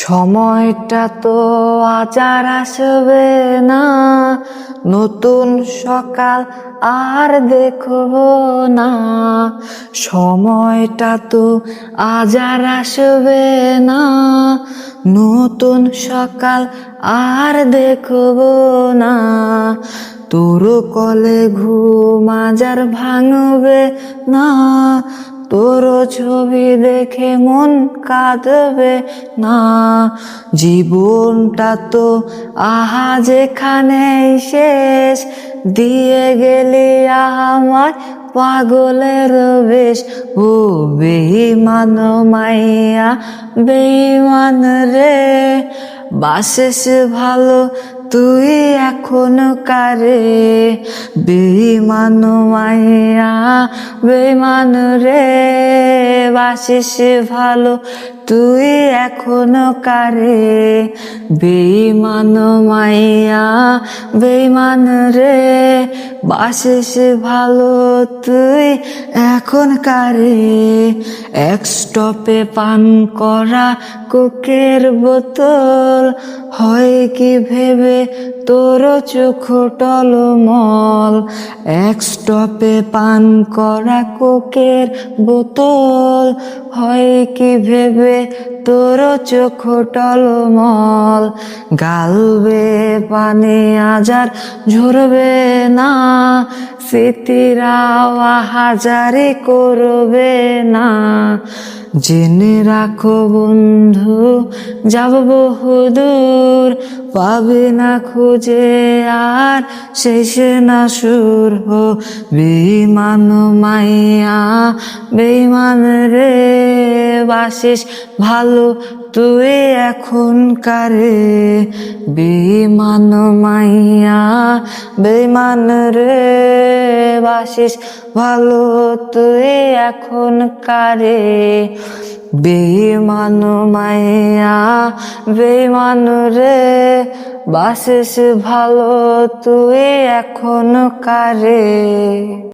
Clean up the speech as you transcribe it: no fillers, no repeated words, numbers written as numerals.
সময়টা তো আজ আর আসবে না, নতুন সকাল আর দেখবো না। সময়টা তো আজ আর আসবে না, নতুন সকাল আর দেখবো না। তোর কলে ঘুম আজ আর ভাঙবে না, তোর ছবি দেখে মন কাঁদবে না। জীবনটা তো আহা যেখানেই শেষ, দিয়ে গেলি আমার পাগলের বেশ। ও বেঈমান মাইয়া বেঈমান রে, বাসিস ভালো তুই এখন কারে। বেঈমান মাইয়া বেঈমান রে, বাসিস ভালো তুই এখন কারে। বেঈমান মাইয়া বেঈমান রে, বাসিস ভালো তুই এখন কারে। এক স্টপে পান করা কোকের বোতল, হয় কি ভেবে তোর চোখ টলমল। এক স্টপে পান করা কোকের বোতল, হয় কি ভেবে তোর চোখ টলমল। গালবে পানি আজ আর ঝরবে না, স্মৃতিরা হাজারি করবে না। জেনে রাখো বন্ধু যাব বহুদূর, পাবে না খুঁজে আর শেষে না সুর। হো বেঈমান মাইয়া বেঈমান রে, বাসিস ভালো তুই এখন কারে। বেঈমান মাইয়া বেঈমান রে, বাসিস ভালো তুই এখন কারে। বেঈমান মাইয়া বেঈমান রে, বাসিস ভালো তুই এখন কারে।